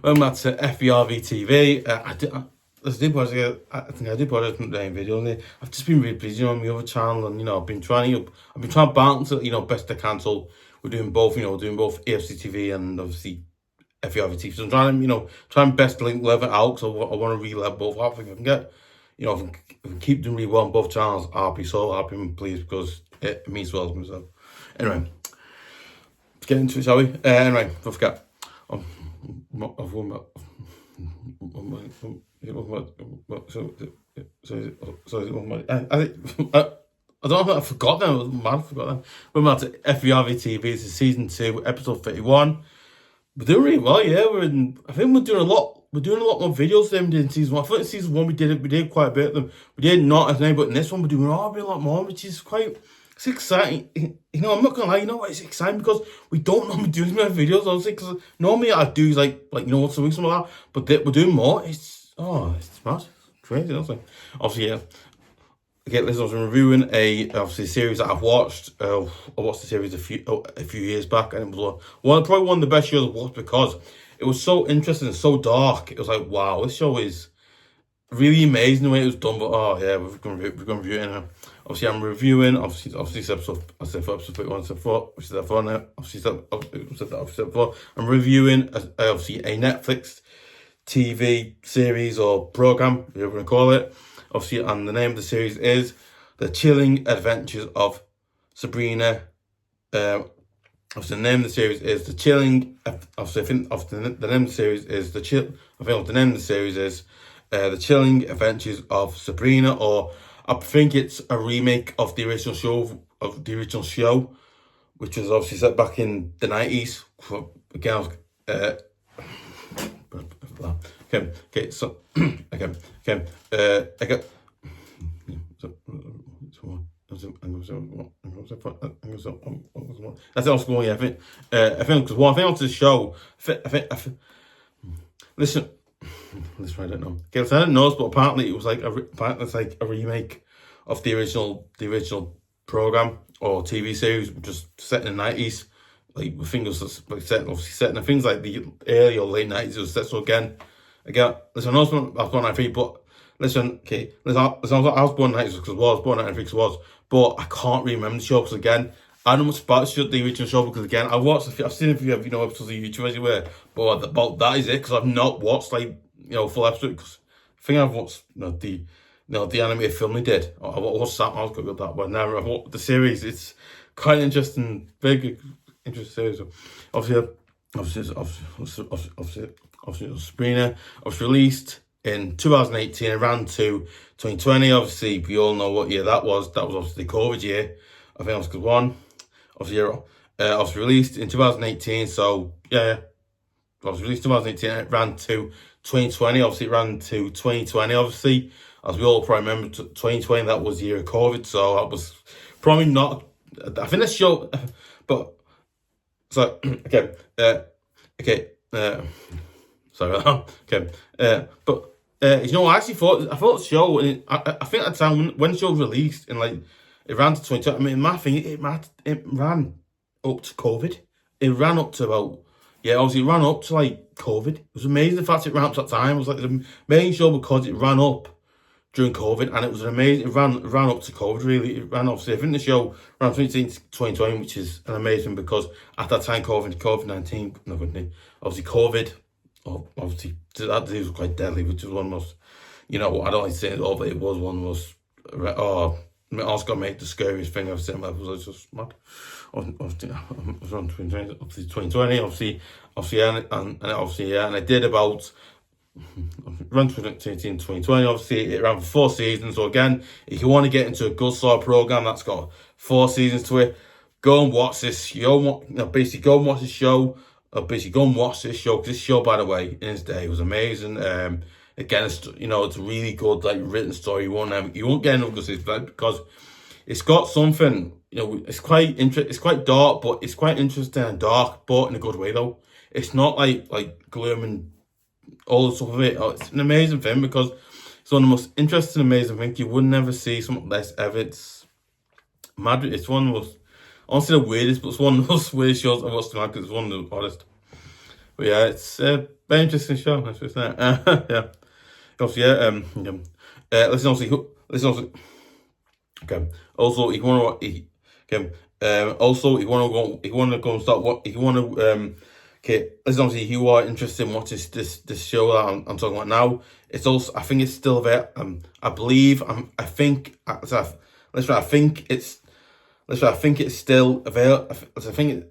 Welcome back to FVRV TV. I think I did put a video on there. I've just been really busy on my other channel, and I've been trying to balance it. Best I can. So we're doing both. We're doing both AFC TV and obviously FVRV TV. So I'm trying to trying best to link level out. So I want to re-level both out. If I can get, if I can keep doing really well on both channels, I'll be so happy and pleased because it means well to myself. Anyway, let's get into it, shall we? Anyway, don't forget. I don't know. I forgot them. I was mad. I forgot them. We're at FVRV TV. It's season 2, episode 31. We're doing really well. Yeah, I think we're doing a lot. We're doing a lot more videos than we did in season 1. I thought in season 1 we did quite a bit of them. We did not as many, but in this one we're doing a lot more, which is quite. It's exciting. I'm not gonna lie. It's exciting because we don't normally do as many videos. Obviously, because normally I do like once a week, something like that. But we're doing more. It's mad, crazy. Honestly. Obviously, yeah. Okay, listen, I was reviewing a series that I've watched. I watched the series a few years back, and it was probably one of the best shows I've watched because it was so interesting and so dark. It was like, wow, this show is really amazing the way it was done. But we're going to review it now. Obviously, I'm reviewing. Obviously, it's episode. I said for episode 31, episode 4, which is that 4 now. Obviously, episode 4. I'm reviewing obviously a Netflix TV series or program, whatever you want to call it. Obviously, and the name of the series is The Chilling Adventures of Sabrina. Obviously, the name of the series is The Chilling. Obviously, I think the name of the series is The Chilling Adventures of Sabrina, or I think it's a remake of the original show, which was obviously set back in the 90s. Again, that's also going. Yeah, I think because one thing onto the show, listen, I don't know. Okay, so I don't know, but apparently it was like a remake of the original program or TV series, just set in the 90s. Like I think it was like set in things like the early or late 90s. It was set. So again, listen, I was born in 93, but listen, okay, listen, I was born in 90s because I was born in 93 because I was, but I can't remember the show because again, I don't know much about the original show because again, I've seen a few episodes of YouTube anywhere, but about that is it because I've not watched full episode because I think I've watched the animated film they did. I watched that. I was good with that, but never. I've watched the series. It's quite interesting, very interesting series. Obviously, Sabrina was released in 2018 and ran to 2020. Obviously, we all know what year that was. That was obviously the COVID year. I think that was good one. Obviously, was released in 2018. So yeah, I was released in 2018 and it ran to 2020. Obviously, it ran to 2020. Obviously, as we all probably remember, 2020 that was the year of COVID. So that was probably not. I think this show, but. So okay, sorry about that. Okay, but I actually thought the show. I think at the time when the show was released and it ran to 2020. I mean, my thing it ran up to COVID. It ran up to about obviously it ran up to COVID. It was amazing the fact it ran up to that time. It was the main show because it ran up during COVID, and it was amazing. It ran up to COVID, really. It ran, obviously, I think the show ran 2018 to 2020, which is an amazing because at that time, COVID-19, obviously COVID, obviously, that disease was quite deadly, which was one of the most, I don't like saying it all, but it was one of the most, Oscar made the scariest thing I've seen. It was just mad. Obviously, it was on 2020, obviously, and I did about. Ran 2018 2020. Obviously, it ran for 4 seasons. So again, if you want to get into a good solid program that's got 4 seasons to it, go and watch this show. Basically, go and watch this show. Because this show, by the way, in its day was amazing. Again, it's a really good written story. You won't get enough because it's got something. It's quite dark, but it's quite interesting and dark, but in a good way though. It's not like gloom and all the stuff of it. It's an amazing thing because it's one of the most interesting, amazing things. You would never see something less ever. It's mad. It's one of the most, honestly, the weirdest, but it's one of the most weirdest shows I've watched tonight because it's one of the oddest. But yeah, it's Very interesting show. That's just that. Yeah. Obviously, listen, also. Okay. Also, if you want to, also, if you want to go and start what if you want to, okay. Listen, obviously, if you are interested in watching this show that I'm talking about now, it's also, I think it's still there. I believe, I think, listen, I think it's, listen, I think it's still available. I think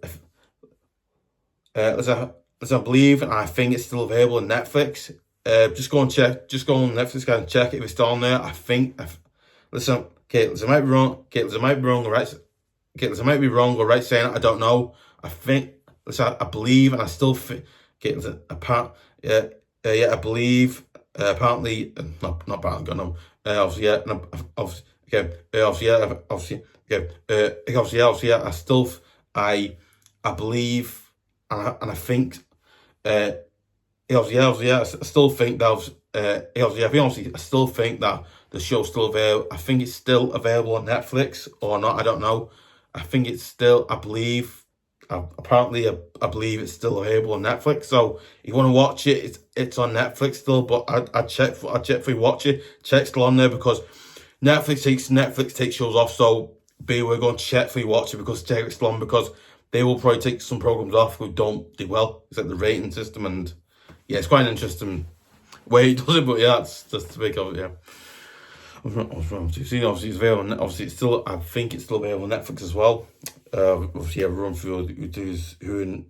listen, I believe, and I think it's still available on Netflix. Just go and check. Just go on Netflix, guys, and check if it's still on there. I think. Listen, okay, listen, I might be wrong. Okay, listen, I might be wrong or right. Okay, listen, I might be wrong or right saying it. I don't know. I think. Listen, I believe, and I still think. Okay, listen, I believe. Apparently, not apparently. Got no. Obviously, yeah. No, obviously, okay. Obviously, yeah. Obviously, okay. Obviously, yeah. I believe, and I think. I still think that. I still think that the show's still available. I think it's still available on Netflix or not. I don't know. I think it's still. I believe. Apparently, I believe it's still available on Netflix. So if you want to watch it, it's on Netflix still. But I check for you watch it. Check still on there because Netflix takes shows off. So we're going to check for you watch it because check it's still on because they will probably take some programs off who don't do well. It's like the rating system, and yeah, it's quite an interesting way he does it. But yeah, it's just to make of it. Yeah. See, obviously it's available. Obviously, it's still. I think it's still available on Netflix as well. Obviously, yeah, run through who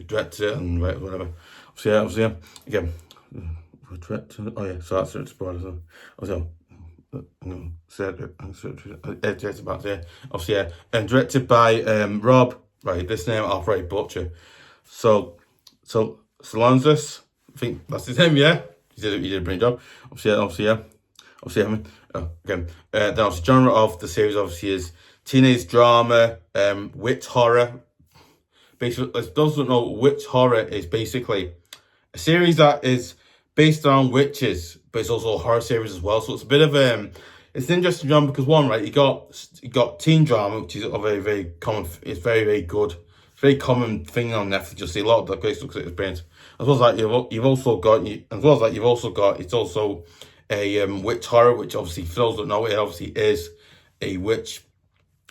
directed it and whatever. Obviously, yeah. Again, director. Oh yeah, so that's it. Spoiler. Also, directed back there. Obviously, yeah, and directed by Rob. Right, this name I'll probably butcher. So Solanzas, I think that's his name. Yeah, he did a brilliant job. Obviously, yeah. Again, then obviously genre of the series obviously is teenage drama, witch horror. Basically, those who don't know, witch horror is basically a series that is based on witches, but it's also a horror series as well. So it's a bit of it's an interesting genre because one, right, you got teen drama, which is a very, very common. It's very, very good. It's a very common thing on Netflix. You'll see a lot of the great success experience. As well as that, you've also got it's also a witch horror, which obviously for those that know it obviously is a witch,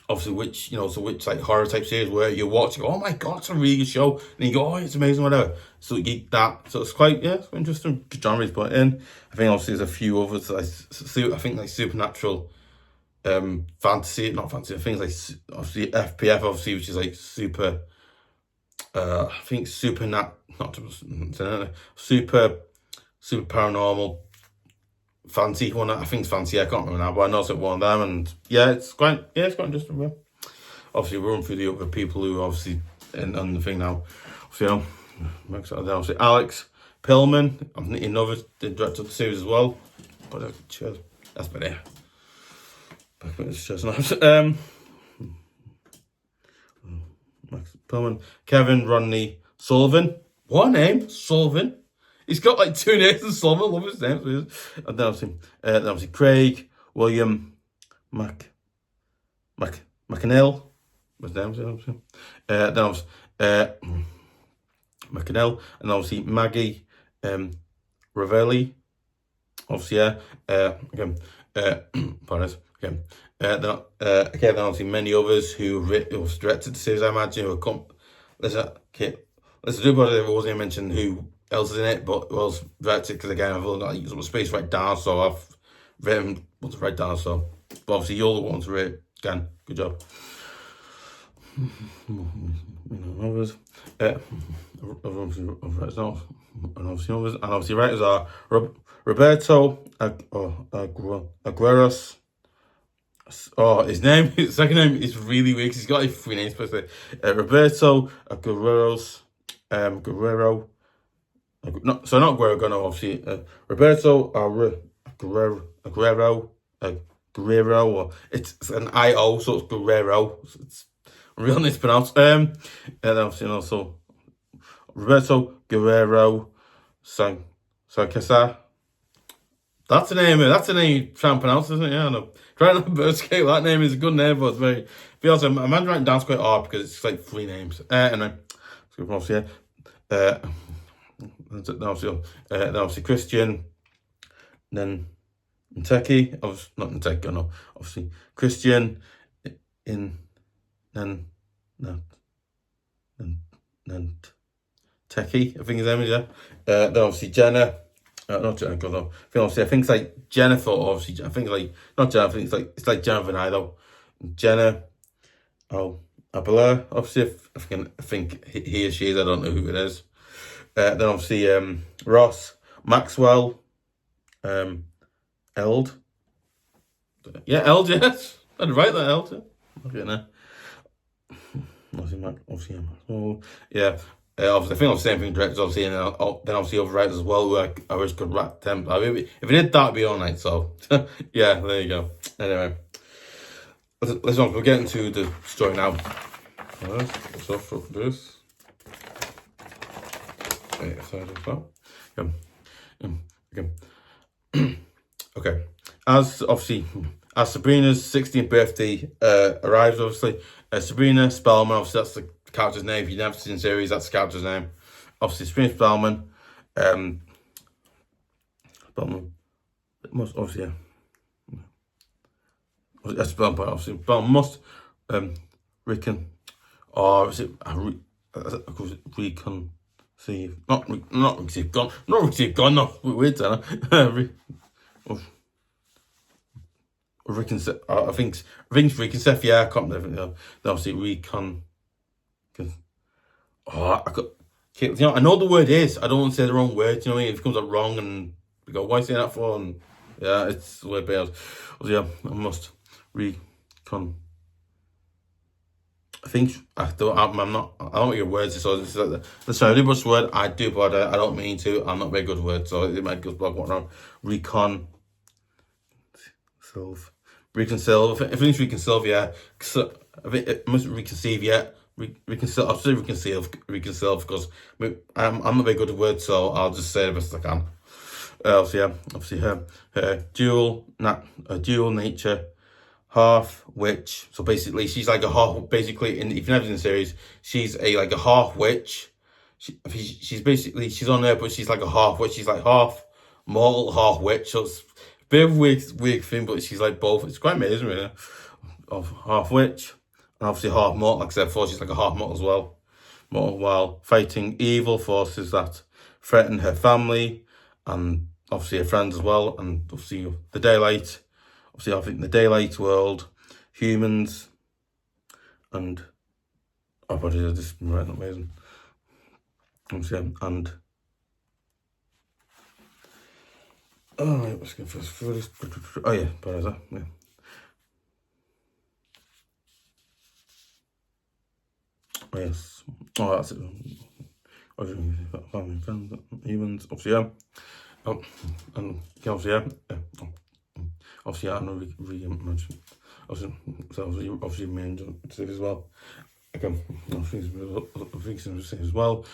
obviously witch, it's a witch like horror type series where you watch, you go, oh my god, it's a really good show, and you go, oh, it's amazing, whatever. So you get that. So it's quite interesting genres put in. I think obviously there's a few others. I think like supernatural, fantasy, not fantasy. Things like obviously FPF, obviously, which is like super. I think super paranormal. Fancy one, I think it's fancy. I can't remember now, but I know it's one of them, and yeah, it's quite interesting. Yeah. Obviously, we're running through the other people who obviously on the thing now. So, obviously Alex Pillman, another the director of the series as well. But cheers, that's better. Back with this nice. Max Pillman, Kevin Rodney Sullivan. What name? Sullivan. He's got like two names in Sullivan. Love his name. And then obviously Craig William MacNeil. What's his name? Then obviously MacNeil, and obviously Maggie Ravelli. Obviously, yeah. Again, pardon. Again, then obviously many others who directed the series. I imagine who come. Let's do what I wasn't mention who else is in it, but who else directed, because again I've only got some space right down, so I've written what to write down. So, but obviously you're the one to write. Again, good job. Others, and obviously writers are Roberto Aguirre. Oh, his second name is really weird. He's got like three names, but Roberto Guerrero. So not Guerrero, obviously. Roberto Guerrero. Or it's an I-O, so it's Guerrero. So it's real nice to pronounce. And obviously also Roberto Guerrero sacasa. That's a name you try and pronounce, isn't it? Yeah, I know. Trying to bird scale, that name is a good name, but it's very. Be honest, I'm writing down quite hard because it's like three names. Anyway, let's go from here. then obviously Christian, then Nteki, not Nteki, no, obviously Christian, then Teki, I think his name is, yeah. Then obviously Jenna, not Jenna, God, no. I think it's like Jennifer, obviously, I think it's like, not Jenna, I think it's like Jennifer and I, though. Jenna, Abela, obviously, I think he or she is, I don't know who it is. Then obviously Ross, Maxwell, Eld. Yeah, Eld, yes. I'd write that Eld. Okay, now. Obviously, yeah. Obviously, I think I'm saying thing directors, obviously, and then obviously other writers as well, who I wish could write them. I mean, if it did that, it'd be all night, so, yeah, there you go. Anyway, we're getting to the story now. What's off for this? Wait, sorry, okay. As Sabrina's 16th birthday arrives, obviously, Sabrina Spellman, obviously that's the character's name. If you've never seen the series, that's the character's name. Obviously, Sabrina Spellman, must obviously, yeah. Spellman, obviously, Spellman must reconceive, not receive, gone, no, weird, reconcile, I think reconcile, yeah, I can't remember, obviously I know the word is, I don't want to say the wrong word, you know what I mean, if it comes out wrong and we go, why are you saying that for, and yeah, it's the way it bears. Yeah, I must I think I don't know your words, so it's like the really much word I do, but I don't mean to. I'm not very good at words, so it might go blog what wrong. Reconcile. If it's reconcile, yeah. So I think it must reconceive, yeah. Reconcile. I'll say reconcile because I'm not very good at words, so I'll just say the best I can. Obviously her dual nature. Half witch, so basically she's like a half. Basically, if you've never seen the series, she's like a half witch. She's on there, but she's like a half witch. She's like half mortal, half witch. So it's a bit of a weird thing, but she's like both. It's quite amazing, really. Of half witch and obviously half mortal. Like I said before, she's like a half mortal as well. Mortal while fighting evil forces that threaten her family and obviously her friends as well, and obviously the daylight. Obviously, I think the daylight world, humans, and our bodies are just right, amazing. Obviously, and let's go first. Oh yeah, Barza, yeah. Oh yes, that's it. Family, friends, humans, obviously, yeah. Oh, and obviously, yeah. Obviously, I know reimagines. Obviously, main as well. Okay, as well.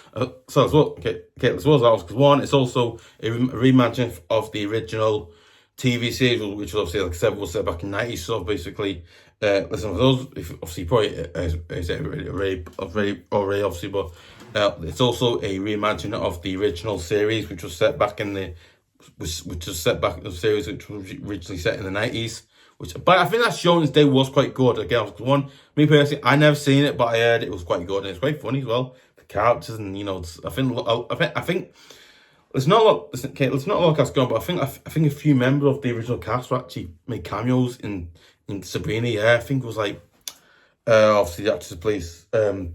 So as well, okay, as well as that, because one, it's also a reimagining of the original TV series, which was obviously, like I said, was set back in the 90s. So basically, listen, for those, obviously, probably is already obviously, but it's also a reimagining of the original series, which was set back in the. Which was set back in the series, which was originally set in the 90s. But I think that show in its day was quite good. Again, me personally, I never seen it, but I heard it was quite good and it's quite funny as well. The characters and I think it's not like that's gone, but I think a few members of the original cast actually made cameos in Sabrina. Yeah, I think it was like obviously the actress plays I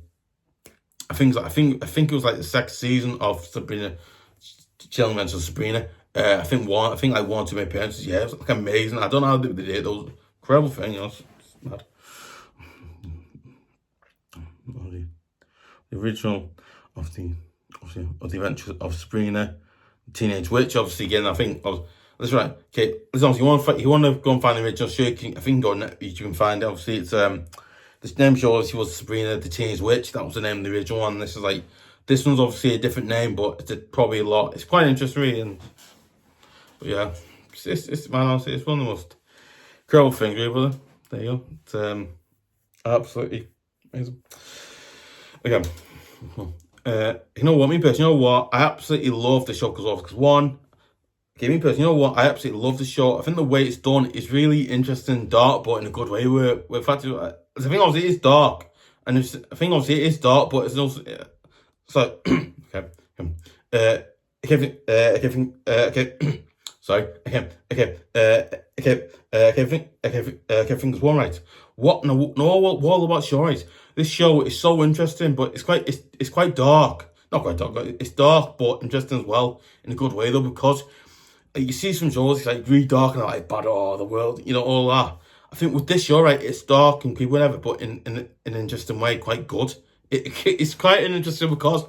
think it was like the second season of Sabrina. Chilling mentioned Sabrina. I think like 1 or 2 appearances. Yeah, it was like amazing. I don't know how they did it. Those incredible thing. It's mad. The original of the adventures of Sabrina, Teenage Witch. Obviously, again, I think that's right. Okay, listen, you want to go and find the original show. I think go on you can find it. Obviously, it's this name show obviously was Sabrina the Teenage Witch. That was the name of the original one. This one's obviously a different name, but it's probably a lot. It's quite interesting, really. But yeah, it's man, honestly, it's one of the most incredible things, really. But there you go. It's absolutely amazing. Okay, You know what, me personally, you know what, I absolutely love the show because one, okay, me personally, you know what, I absolutely love the show. I think the way it's done is really interesting, dark, but in a good way. Where in fact, I think obviously it is dark, and I think obviously it is dark, but it's also so okay, okay, sorry, fingers one right. What? No, all about show right. This show is so interesting, but it's quite dark. Not quite dark. It's dark, but interesting as well in a good way though, because you see some shows it's like really dark and like bad, the world, all that. I think with this show, right, it's dark and whatever, but in an interesting way, quite good. It's quite an interesting because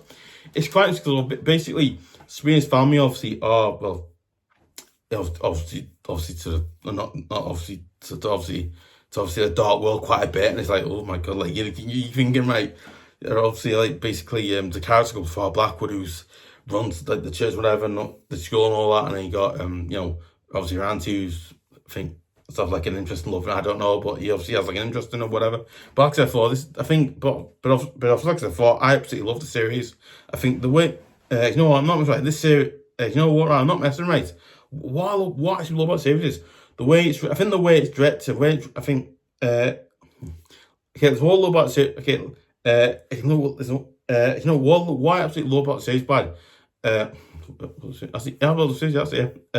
it's quite interesting. Basically, Sabrina's family obviously are obviously to the not obviously to obviously the dark world quite a bit, and it's like, oh my god, like you thinking, right, they're obviously like basically the character comes from Blackwood who's runs like the church, whatever, not the school and all that, and then you got obviously your auntie who's I think stuff like an interest in love, I don't know, but he obviously has like an interest in or whatever. But like I said, for this, I think, but like I said, for I absolutely love the series. I think the way, you know what, I'm not right. This series, you know what, I'm not messing right. What I actually love about the series is the way it's. I think the way it's directed. I think. Okay, there's all about the series. Okay, you know what I absolutely love about the series, bad. I see. Yeah, well, the series. That's it.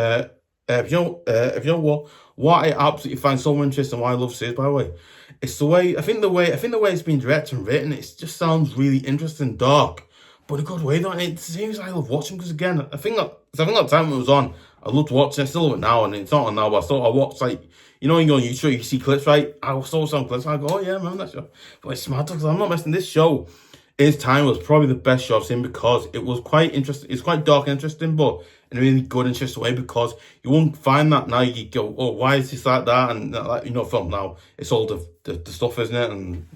If you know what I absolutely find so interesting, why I love series, by the way, it's the way I think the way it's been directed and written. It just sounds really interesting, dark, but in a good way. Though it's the series I love watching because again, I think that time it was on, I loved watching. I still love it now, and it's not on now. But I watched like you go on YouTube, you see clips, right? I saw some clips. And I go, oh yeah, man, that show. But it's smart because I'm not messing. This show, its time was probably the best show I've seen because it was quite interesting. It's quite dark and interesting, but in a really good, interesting way because you won't find that now. You go, oh, why is this like that? And like film now, it's all the stuff, isn't it? And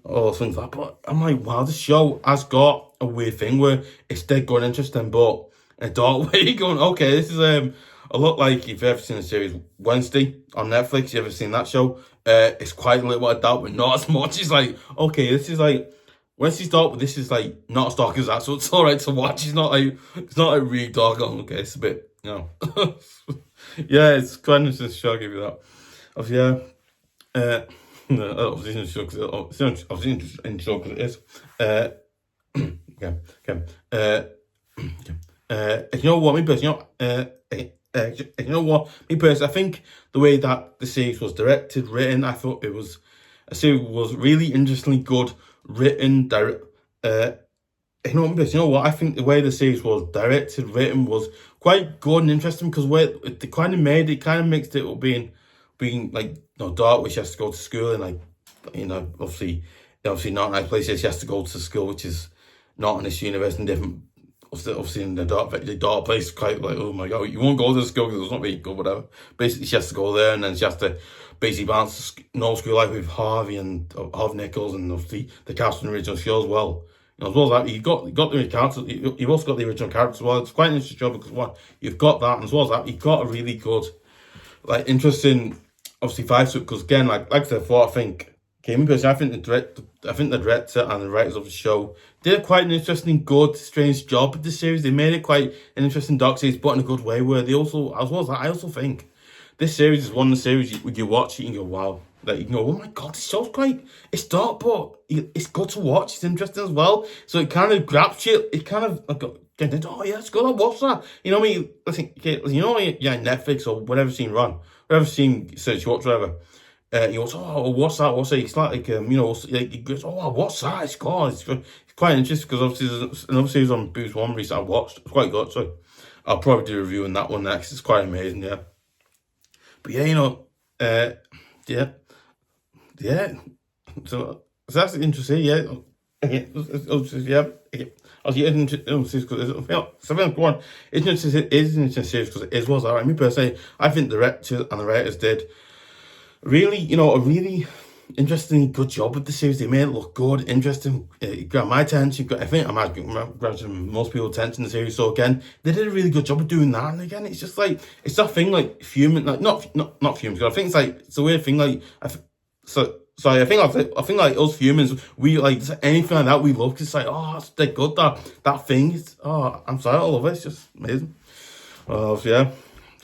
all those things like that. But I'm like, wow, this show has got a weird thing where it's dead good, interesting, but in a dark way. You're going, okay, this is a lot like if you've ever seen the series Wednesday on Netflix. You ever seen that show? It's quite a little bit of doubt, but not as much. It's like, okay, this is like. Wednesday's dark, but this is like not as dark as that, so it's alright to watch. It's not like really dark. Okay, it's a bit, yeah, it's quite an interesting show. I'll give you that. Obviously, yeah. Obviously, in show because it is. You know what, me personally, you know what, me personally, I think the way that the series was directed, written, I thought a series was really interestingly good. Written, you know what? I think the way the series was directed, written was quite good and interesting because they kind of made it, kind of mixed it up being like dark, which she has to go to school and like obviously not nice places. She has to go to school, which is not in this universe and different. Obviously in the dark place, quite like, oh my god, you won't go to school because it's not very good, whatever. Basically, she has to go there and then she has to basically balance normal school life with Harvey and Harvey Nichols and obviously the cast in the original show as well. As well as that, you got the characters. You've also got the original characters as well. It's quite an interesting job because you've got that, and as well as that, you've got a really good, like, interesting, obviously vibe to it. Because again, like I said before, I think personally, I think the director and the writers of the show did quite an interesting, good, strange job with this series. They made it quite an interesting dark series, but in a good way. Where they also, as well as that, I also think this series is one of the series you watch it and you go, wow. Like, you can go, oh my god, this show's it's dark, but it's good to watch. It's interesting as well. So it kind of grabs you. It kind of, like, oh yeah, it's good, I'll watch that. You know what I mean? I think, yeah, Netflix or whatever scene run, whatever scene search you watch, whatever. You watch, oh, what's that? It's like, he goes, oh, what's that? It's good. It's quite interesting because obviously there's another series on Boost One recently I watched. It's quite good, so I'll probably do a review on that one next. It's quite amazing, yeah. But yeah, yeah. So that's interesting. Yeah. Okay. Yeah. Okay. Go on. It's interesting series because it was alright. Me personally, I think the director and the writers did really, a really interesting, good job with the series. They made it look good, interesting. It grabbed my attention. I think I might grab most people's attention in the series. So again, they did a really good job of doing that. And again, it's just like it's that thing like human, like not human. Because I think it's a weird thing. Like So I think like us humans, we like anything like that we love. 'Cause it's like, oh, it's dead good, that thing. I'm sorry, I love it. It's just amazing. So yeah.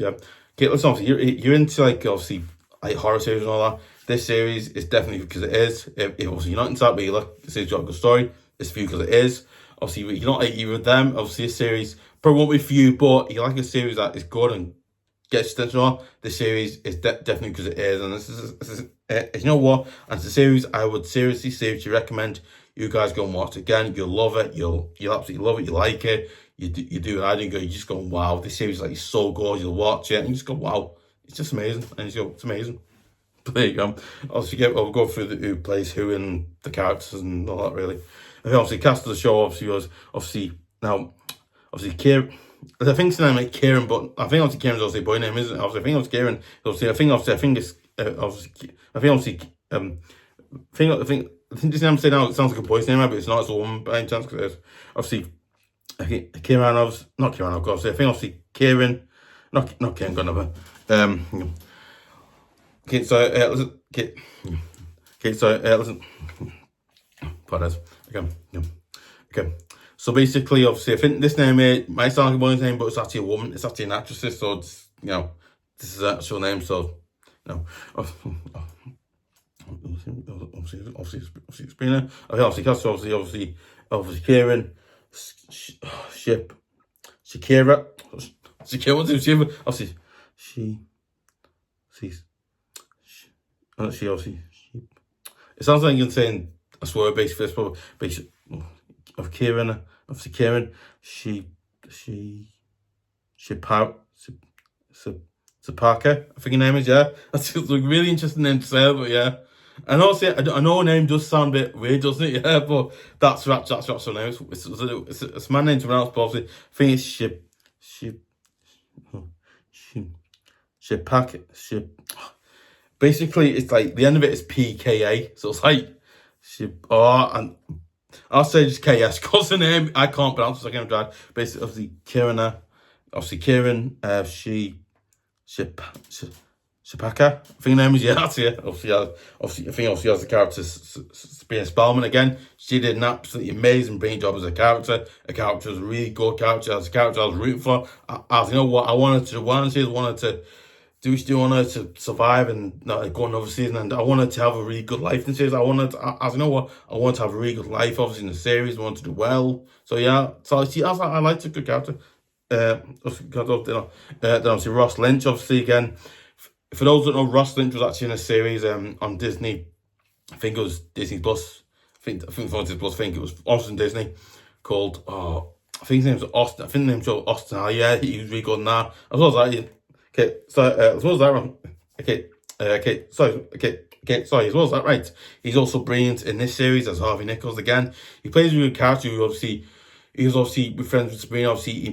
Okay, listen, obviously you're into like obviously like horror series and all that. This series is definitely because it is. If obviously you're not into that, but you look, this is got a good story. It's for you because it is. Obviously you're not like either of them. Obviously this series probably won't be for you, but you like a series that is good and gets attention on. This series is definitely because it is, and this is you know what? And it's a series I would seriously recommend you guys go and watch it again. You'll love it. You'll absolutely love it. You like it. You do. I do go. You just go, wow. This series is like so good. You'll watch it and you just go, wow. It's just amazing. And you go, it's amazing. But there you go. Obviously, we'll go through who plays who and the characters and all that. Really. And obviously, cast of the show obviously Kieran. I think it's name like Kieran, but I think obviously Kieran's obviously a boy name, isn't it? Obviously, I think it's Kieran. I think this name say now it sounds like a boy's name, but it's not. It's a woman by any chance because it's obviously Kieran. Not Kieran. Of course, I think obviously Kieran. Not Kieran. Got another. Okay, so listen. Okay, so listen. Pardon. Okay. So basically, obviously, I think this name might sound like a boy's name, but it's actually a woman. It's actually an actress, so it's, this is her actual name. So, obviously, Sabrina. Obviously, Kieran, Shakira, obviously, it sounds like you're saying a swear basically, but basically of Kieran, obviously Kieran, Parker, I think her name is, yeah. That's a really interesting name to say, but yeah. And also, I know her name does sound a bit weird, doesn't it? Yeah, but that's her name. It's my name to pronounce, but obviously, I think it's Parker. Basically, it's like the end of it is PKA, so it's like and I'll say just KS because the name I can't pronounce, so I can't try. Basically, obviously Kieran, Shipka, I think her name is, yeah, that's it. Obviously has the character Sabrina Spellman again. She did an absolutely amazing, brilliant job as a character. A character was a really good character. As a character I was rooting for. You know what I wanted to do she want her to survive and go another season, and I wanted to have a really good life in the series. I wanted to have a really good life, obviously, in the series. I wanted to do well. So yeah, I liked a good character. Then obviously Ross Lynch, obviously, again. For those that know, Ross Lynch was actually in a series on Disney. I think it was Disney Plus. I think it was Austin Disney, called I think his name's Austin. I think the name's Austin. Yeah, he was really good in that. As well as that, okay, so as well as that, right? Sorry, as well as that, right? He's also brilliant in this series as Harvey Nichols again. He plays a good character who he was obviously with friends with Sabrina. Obviously, I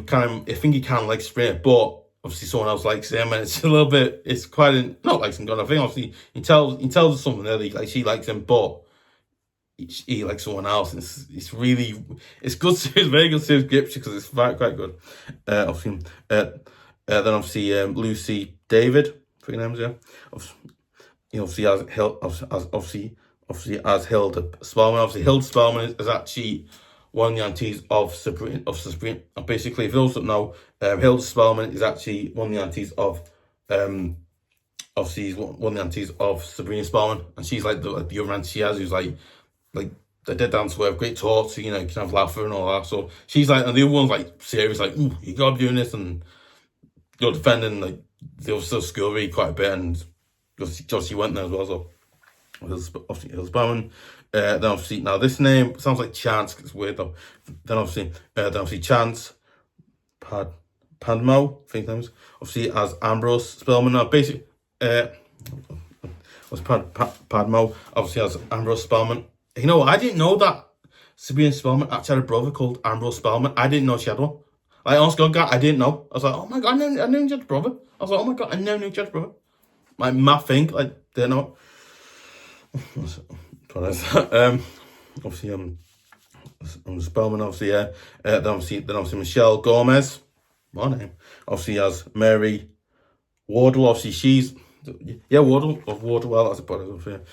think he kind of likes Sabrina, but obviously someone else likes him, and it's a little bit, it's quite not like some kind of thing. Obviously, he tells us something there, like she likes him, but he likes someone else. And it's good series, very good series because it's quite good. Then obviously Lucy David, I think her name's, yeah. Obviously as Hilda Spellman. Obviously Hilda Spellman is actually one of the aunties of Sabrina. Basically, if you also know, Hilda Spellman is actually one of the aunties of obviously one of the aunties of Sabrina Spellman, and she's like the other auntie she has, who's like they did dance with great talk, so you can have laughter and all that. So she's like, and the other one's like serious, like, ooh, you gotta be doing this, and you're defending like the still school really quite a bit, and just she went there as well. So obviously Hilda Spellman. Then obviously, now this name sounds like Chance, it's weird though. Then obviously Chance Padmo, I think names. Obviously as Ambrose Spellman. Now basically was Padmo, obviously as Ambrose Spellman. You know, I didn't know that Sabrina Spellman actually had a brother called Ambrose Spellman. I didn't know she had one. Like, honest God, I didn't know. I was like, oh my God, I knew she had a brother. I was like, oh my God, I never knew she had a brother. Like, my thing, like, didn't know. Obviously, Spellman, obviously, yeah. Then obviously Michelle Gomez, my name. Obviously, as Mary Wardwell, obviously she's, yeah, Wardwell, that's a part of it.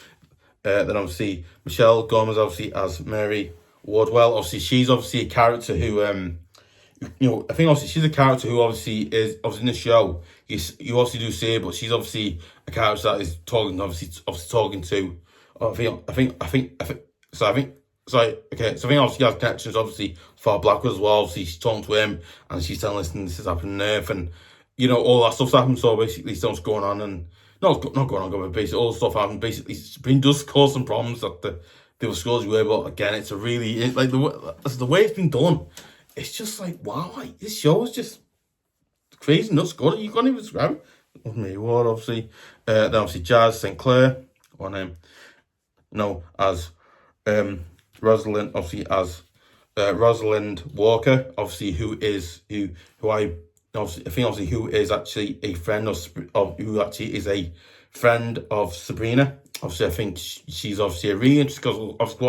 Then obviously Michelle Gomez obviously as Mary Wardwell. Obviously she's obviously a character who I think obviously she's a character who obviously is obviously in the show. You obviously do see her, but she's obviously a character that is talking obviously talking to. Sorry, okay. So I think obviously she has connections obviously for Blackwood as well. Obviously she's talking to him and she's telling us this is happening on Earth and all that stuff's happened. So basically stuff's going on and not going on, but basically all the stuff happened. Basically, Sabrina does cause some problems that the schools were, but again, it's a really like the way it's been done. It's just like wow, like this show is just crazy nuts good. You can't even describe it. With me, what obviously, then obviously Jazz St. Clair, or name, as Rosalind, obviously as Rosalind Walker, obviously who I think obviously who is actually a friend of who actually is a friend of Sabrina. Obviously, I think she's obviously a really interesting because I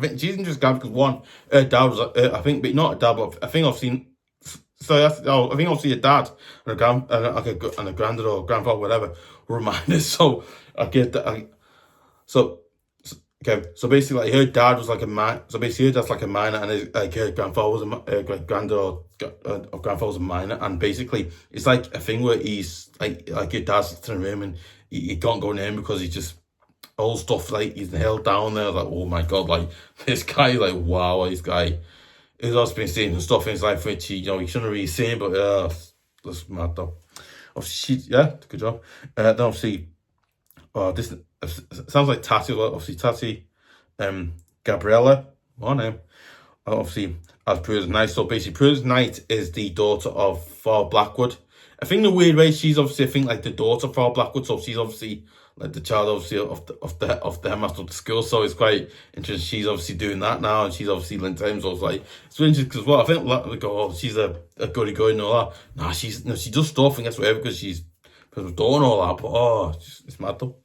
think she's interesting because one, her dad was I think, but not a dad, but I think I've seen. So I think obviously a dad and a granddad or grandfather, whatever, were reminders. So I get that. Okay, so basically, like her dad was like a man. So basically, her dad's like a miner, and her grandfather was granddad or grandfather was a miner, and basically, it's like a thing where he's like your dad's in a room and you can't go near him because he's just all stuff like he's held down there. Like, oh my god, like this guy, like wow, this guy. He's also been seeing some stuff in his life which he shouldn't really see, but that's mad though. Obviously, good job. Then obviously, this sounds like Tati. Obviously, Tati, Gabriella, what name? Obviously, as Prudence Knight. So basically, Prudence Knight is the daughter of Father Blackwood. I think in a weird way, she's obviously like the daughter of Father Blackwood. So she's obviously like the child obviously of the headmaster of the school. So it's quite interesting. She's obviously doing that now, and she's obviously linked to him. So it's like it's really interesting because I think they go, oh, she's a goody and all that. Nah, she does stuff and gets whatever because she's daughter and all that. But it's mad though.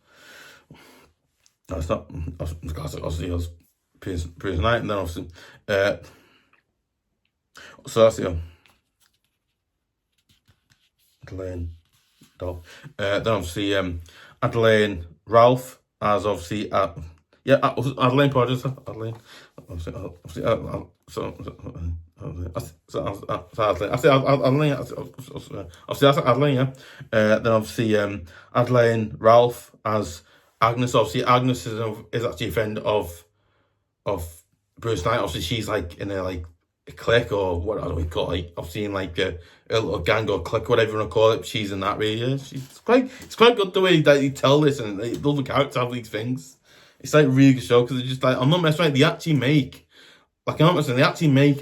No, it's not. Obviously, it was Prudence Knight, and then obviously, so that's Adelaine Doll. Then obviously, Adelaine Ralph as obviously Adelaine Podgers. Adelaine. Obviously, Adelaine, yeah. Then obviously Adelaine Ralph as Agnes. Obviously Agnes is actually a friend of Bruce Knight. Obviously she's like in a clique or what do we call it? I've seen like a little gang or clique, whatever you want to call it. She's in that really. Yeah. It's quite good the way that you tell this and they love the character have these things. It's like a really good show because it's just like I'm not messing around. They actually make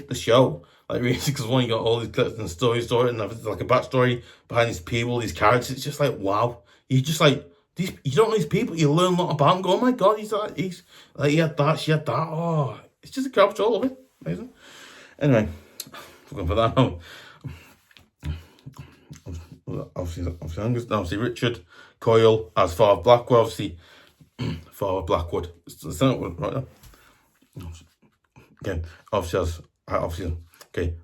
the show like really because one you got all these clips and story and there's like a backstory behind these people, these characters. It's just like wow. You just like these. You don't know these people. You learn a lot about them. Go, oh my god, he's like he had that, she had that. Oh, it's just a crap show. I love it. Amazing. Anyway, looking for that now. Obviously Richard Coyle as Father Blackwood. Obviously Father Blackwood. Is that right now? Okay.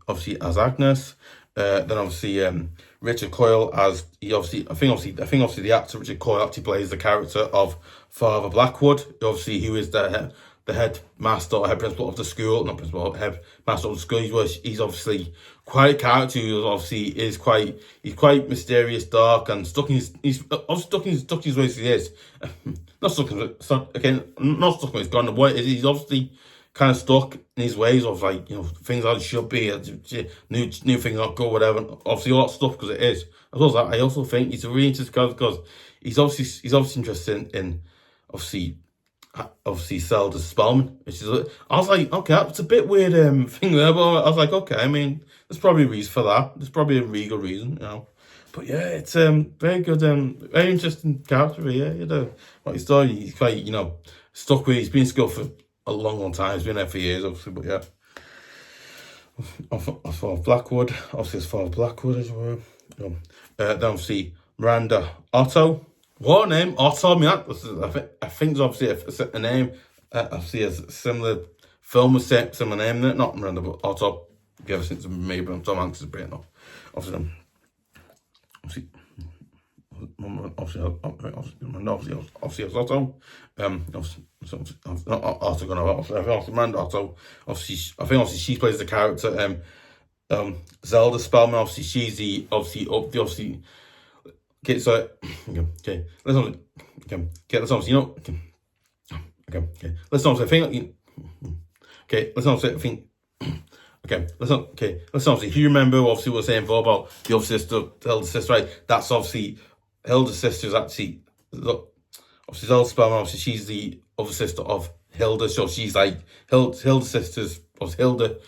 Obviously as Agnes. Then obviously Richard Coyle as I think the actor Richard Coyle actually plays the character of Father Blackwood. Obviously, who is the head master or head principal of the school, not principal, head master of the school. He's obviously quite a character who obviously is quite mysterious, dark, and stuck in his ways. He is not stuck in his gone. He's obviously kind of stuck in his ways of like things as it should be, new things not good, whatever. Obviously all that stuff because it is. As well as that, I also think he's a really interesting character because he's obviously interested in obviously Sabrina Spellman, which is I was like, okay, that's a bit weird thing there, but I was like, okay, I mean, there's probably a reason for that. There's probably a really good reason, But yeah, it's very good, very interesting character. Yeah, what his story. He's quite stuck with. He's been in school for a long time. He's been there for years, obviously, but yeah. As far as Blackwood, as well. Then obviously Miranda Otto. What name? Otto, man. I think it's obviously a name. Obviously, a similar film with similar name in it. Not Miranda, but Otto. If you ever seen some maybe Tom Hanks is great enough. Obviously, obviously Otto. Also gonna obviously Miranda Otto. Obviously, I think obviously she plays the character Zelda Spellman. Obviously, she's the obviously. Okay, so okay, let's obviously let's obviously think. Okay, let's obviously think. Let's obviously. If you remember, obviously, we were saying before about the other sister, Hilda's sister, right? That's obviously Hilda's sister is actually obviously Zelda Spellman. Obviously, she's the other sister of Hilda, so she's like Hilda's sister's. Hilda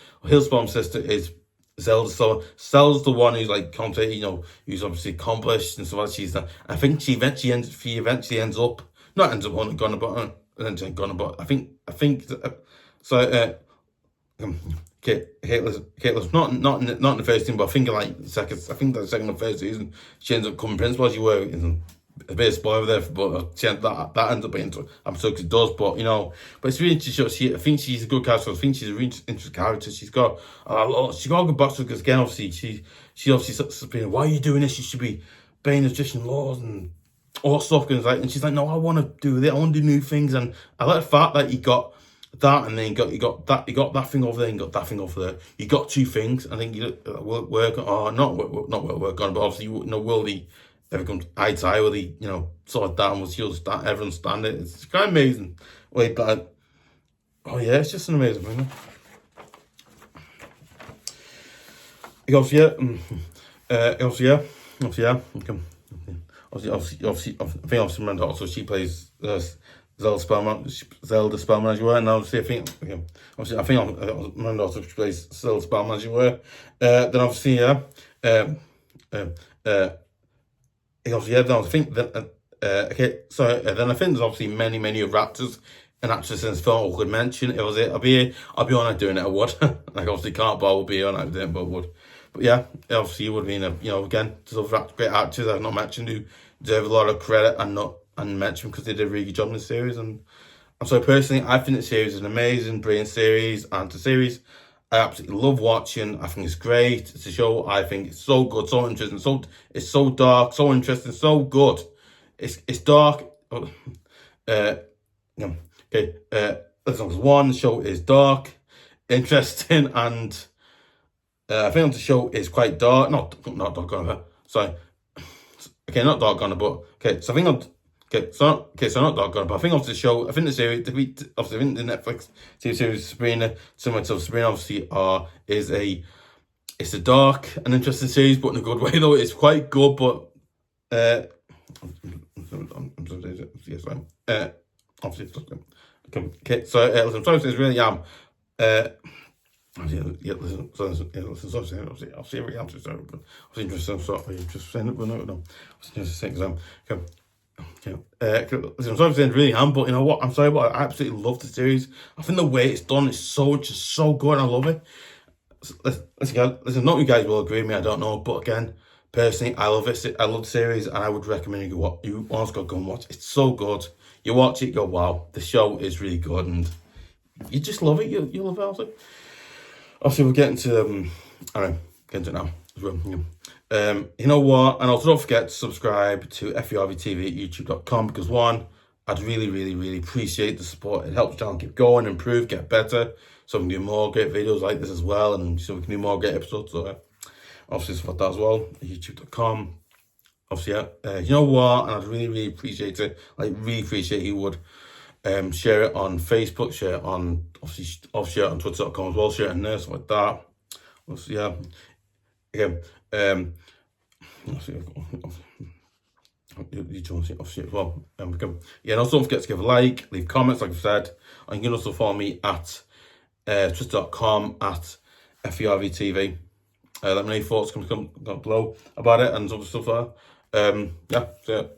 Spellman's sister is Zelda. So Zelda's the one who's like who's obviously accomplished and so on. She's that. I think she eventually ends up on gonna, but I think so. Listen, not in the first team, but I think the second or third season, she ends up coming principal. She were a bit of spoiler there, but that ends up being. I'm sure it does, but but it's really interesting. I think she's a good character. I think she's a really interesting character. She's got a good backstory because again, obviously she obviously being, why are you doing this? You should be obeying Egyptian laws and all stuff. And she's like, no, I want to do this. I want to do new things. And I like the fact that you got that, and then you got that thing over there, and you got that thing over there. You got two things. I think you work on, but obviously will the ever come eye to eye with the sort of down, was everyone stand it. It's kind of amazing. Wait, but oh yeah, it's just an amazing thing. He goes, yeah. Obviously, Miranda also, she plays Zelda Spellman as you were, and obviously I think Miranda also plays Zelda Spellman as you were. Then obviously I think that then I think there's obviously many of actors and actresses in this film I could mention. I'll be on it doing it. I would. Like obviously can't, but I would be on it doing it, but I would. But yeah, obviously it would have been again, there's other great actors I've not mentioned who deserve a lot of credit and mention because they did a really good job in the series. And so personally, I think the series is an amazing, brilliant series, and the series I absolutely love watching. I think it's great. It's a show I think it's so good, so interesting, it's so dark, so interesting, so good. It's dark. One, the show is dark, interesting, and I think the show is quite dark. Not dark on her. Sorry. Okay, not dark on her, but okay. So I think so not dark on her, but I think of the show. I think the series, obviously, I think the Netflix TV series Sabrina, similar to Sabrina, obviously, it's a dark and interesting series, but in a good way though. It's quite good, but obviously, okay. So listen, sorry, I really am. Listen, I'll see every answer, but I was interested, so I just saying it, but no, I was interested because listen, I'm sorry for saying really am, but you know what? I'm sorry, but I absolutely love the series. I think the way it's done is so good, and I love it. Listen, not you guys will agree with me, I don't know, but again, personally, I love it. I love the series, and I would recommend you once go and watch. It's so good. You watch it, you go, wow, the show is really good, and you just love it. You love it. Also. Obviously, we're getting to getting to it now as well. You know what? And also don't forget to subscribe to FVRV TV at youtube.com because one, I'd really appreciate the support. It helps the channel keep going, improve, get better, so we can do more great videos like this as well, and so we can do more great episodes. So obviously support that as well at youtube.com. Obviously, you know what? And I'd really appreciate it. Really appreciate you would. Share it on Facebook, share it on share it on twitter.com as well, share it on there, stuff like that. Obviously, yeah. Again, obviously as well. Yeah, and also don't forget to give a like, leave comments, like I said. And you can also follow me at twitter.com at FVRV TV. Let me know your thoughts, come below about it and other stuff there. Yeah, so